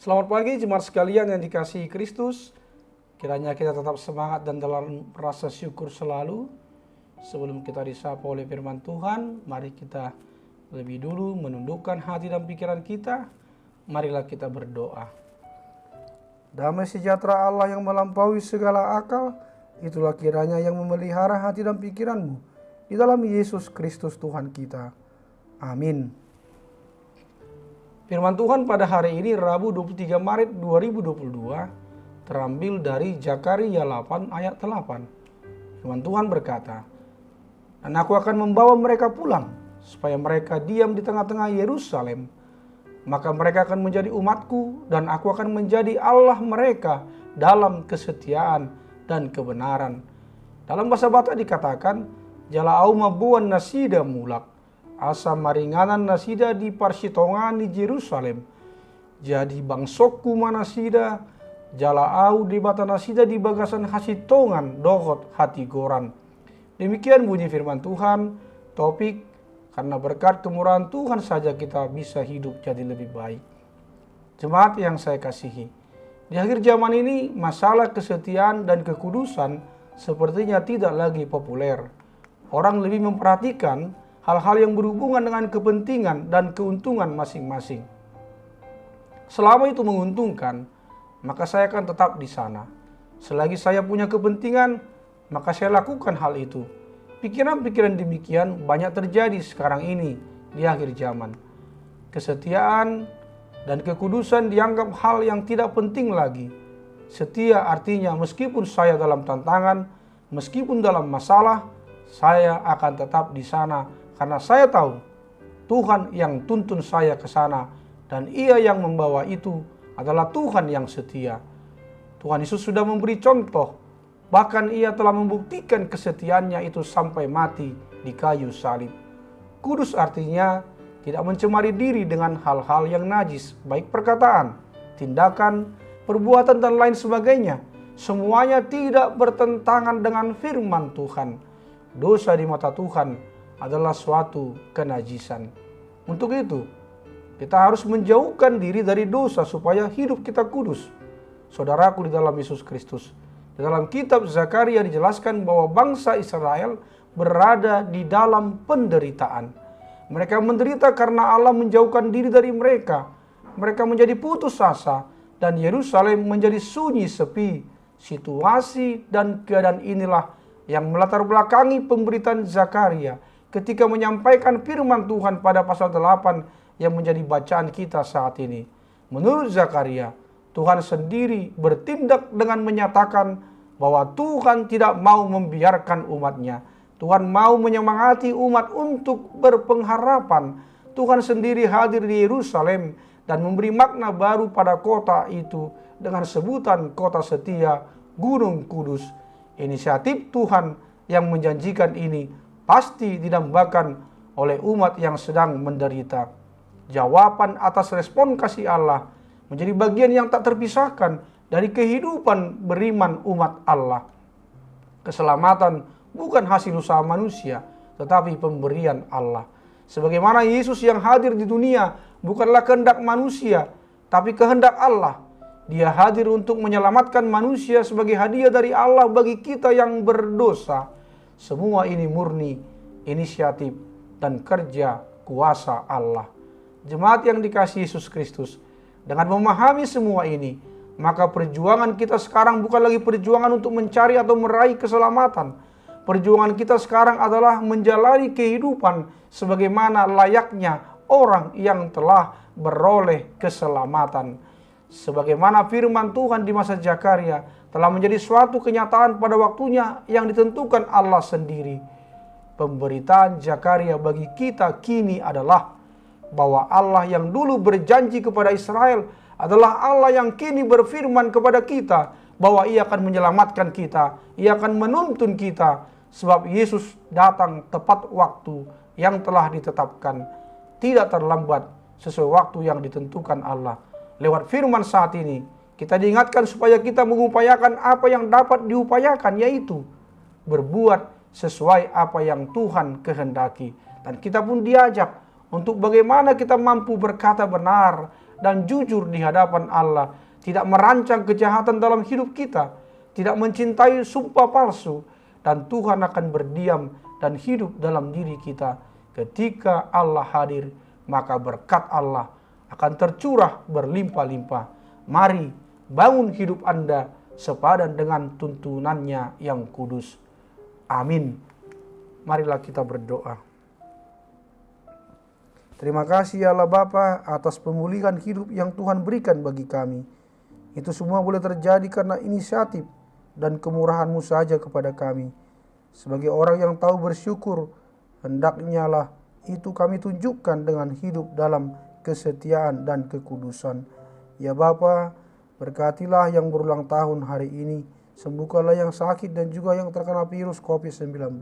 Selamat pagi jemaat sekalian yang dikasihi Kristus. Kiranya kita tetap semangat dan dalam rasa syukur selalu. Sebelum kita disapa oleh firman Tuhan, mari kita lebih dulu menundukkan hati dan pikiran kita. Marilah kita berdoa. Damai sejahtera Allah yang melampaui segala akal, itulah kiranya yang memelihara hati dan pikiranmu di dalam Yesus Kristus Tuhan kita. Amin. Firman Tuhan pada hari ini Rabu 23 Maret 2022 terambil dari Zakaria 8 ayat 8. Firman Tuhan berkata, "Dan aku akan membawa mereka pulang supaya mereka diam di tengah-tengah Yerusalem. Maka mereka akan menjadi umatku dan aku akan menjadi Allah mereka dalam kesetiaan dan kebenaran." Dalam bahasa Batak dikatakan, "Jala au mabuan nasida mulak. Asa maringanan nasida di parsitongan di Yerusalem. Jadi bangsokku manasida, jala au di bata nasida di bagasan hasitongan dohot hati goran." Demikian bunyi firman Tuhan. Topik, karena berkat kemurahan Tuhan saja kita bisa hidup jadi lebih baik. Jemaat yang saya kasihi, di akhir zaman ini masalah kesetiaan dan kekudusan sepertinya tidak lagi populer. Orang lebih memperhatikan hal-hal yang berhubungan dengan kepentingan dan keuntungan masing-masing. Selama itu menguntungkan, maka saya akan tetap di sana. Selagi saya punya kepentingan, maka saya lakukan hal itu. Pikiran-pikiran demikian banyak terjadi sekarang ini di akhir zaman. Kesetiaan dan kekudusan dianggap hal yang tidak penting lagi. Setia artinya meskipun saya dalam tantangan, meskipun dalam masalah, saya akan tetap di sana. Karena saya tahu Tuhan yang tuntun saya ke sana dan Ia yang membawa itu adalah Tuhan yang setia. Tuhan Yesus sudah memberi contoh, bahkan Ia telah membuktikan kesetiaannya itu sampai mati di kayu salib. Kudus artinya tidak mencemari diri dengan hal-hal yang najis, baik perkataan, tindakan, perbuatan dan lain sebagainya. Semuanya tidak bertentangan dengan firman Tuhan. Dosa di mata Tuhan adalah suatu kenajisan. Untuk itu, kita harus menjauhkan diri dari dosa supaya hidup kita kudus. Saudaraku di dalam Yesus Kristus, di dalam kitab Zakaria dijelaskan bahwa bangsa Israel berada di dalam penderitaan. Mereka menderita karena Allah menjauhkan diri dari mereka. Mereka menjadi putus asa dan Yerusalem menjadi sunyi sepi. Situasi dan keadaan inilah yang melatar belakangi pemberitaan Zakaria ketika menyampaikan firman Tuhan pada pasal 8 yang menjadi bacaan kita saat ini. Menurut Zakaria, Tuhan sendiri bertindak dengan menyatakan bahwa Tuhan tidak mau membiarkan umatnya. Tuhan mau menyemangati umat untuk berpengharapan. Tuhan sendiri hadir di Yerusalem dan memberi makna baru pada kota itu dengan sebutan kota setia, Gunung Kudus. Inisiatif Tuhan yang menjanjikan ini pasti didambakan oleh umat yang sedang menderita. Jawaban atas respon kasih Allah menjadi bagian yang tak terpisahkan dari kehidupan beriman umat Allah. Keselamatan bukan hasil usaha manusia, tetapi pemberian Allah. Sebagaimana Yesus yang hadir di dunia bukanlah kehendak manusia, tapi kehendak Allah. Dia hadir untuk menyelamatkan manusia sebagai hadiah dari Allah bagi kita yang berdosa. Semua ini murni inisiatif dan kerja kuasa Allah. Jemaat yang dikasihi Yesus Kristus, dengan memahami semua ini, maka perjuangan kita sekarang bukan lagi perjuangan untuk mencari atau meraih keselamatan. Perjuangan kita sekarang adalah menjalani kehidupan sebagaimana layaknya orang yang telah beroleh keselamatan. Sebagaimana firman Tuhan di masa Zakaria telah menjadi suatu kenyataan pada waktunya yang ditentukan Allah sendiri. Pemberitaan Zakaria bagi kita kini adalah bahwa Allah yang dulu berjanji kepada Israel adalah Allah yang kini berfirman kepada kita bahwa Ia akan menyelamatkan kita, Ia akan menuntun kita, sebab Yesus datang tepat waktu yang telah ditetapkan, tidak terlambat sesuai waktu yang ditentukan Allah. Lewat firman saat ini, kita diingatkan supaya kita mengupayakan apa yang dapat diupayakan, yaitu berbuat sesuai apa yang Tuhan kehendaki. Dan kita pun diajak untuk bagaimana kita mampu berkata benar dan jujur di hadapan Allah, tidak merancang kejahatan dalam hidup kita, tidak mencintai sumpah palsu, dan Tuhan akan berdiam dan hidup dalam diri kita. Ketika Allah hadir, maka berkat Allah akan tercurah berlimpah-limpah. Mari bangun hidup Anda sepadan dengan tuntunannya yang kudus. Amin. Marilah kita berdoa. Terima kasih ya Allah Bapa atas pemulihan hidup yang Tuhan berikan bagi kami. Itu semua boleh terjadi karena inisiatif dan kemurahan-Mu saja kepada kami. Sebagai orang yang tahu bersyukur, hendaknya lah itu kami tunjukkan dengan hidup dalam kesetiaan dan kekudusan. Ya Bapa, berkatilah yang berulang tahun hari ini. Sembuhkanlah yang sakit dan juga yang terkena virus COVID-19.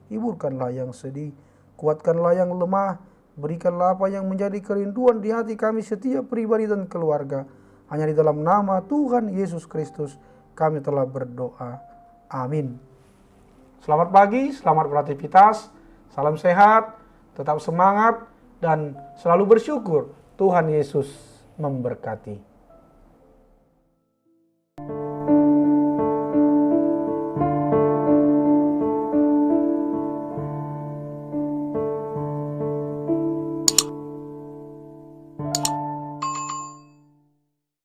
Hiburkanlah yang sedih, kuatkanlah yang lemah. Berikanlah apa yang menjadi kerinduan di hati kami setiap pribadi dan keluarga. Hanya di dalam nama Tuhan Yesus Kristus kami telah berdoa. Amin. Selamat pagi, selamat beraktivitas, salam sehat, tetap semangat, dan selalu bersyukur. Tuhan Yesus memberkati.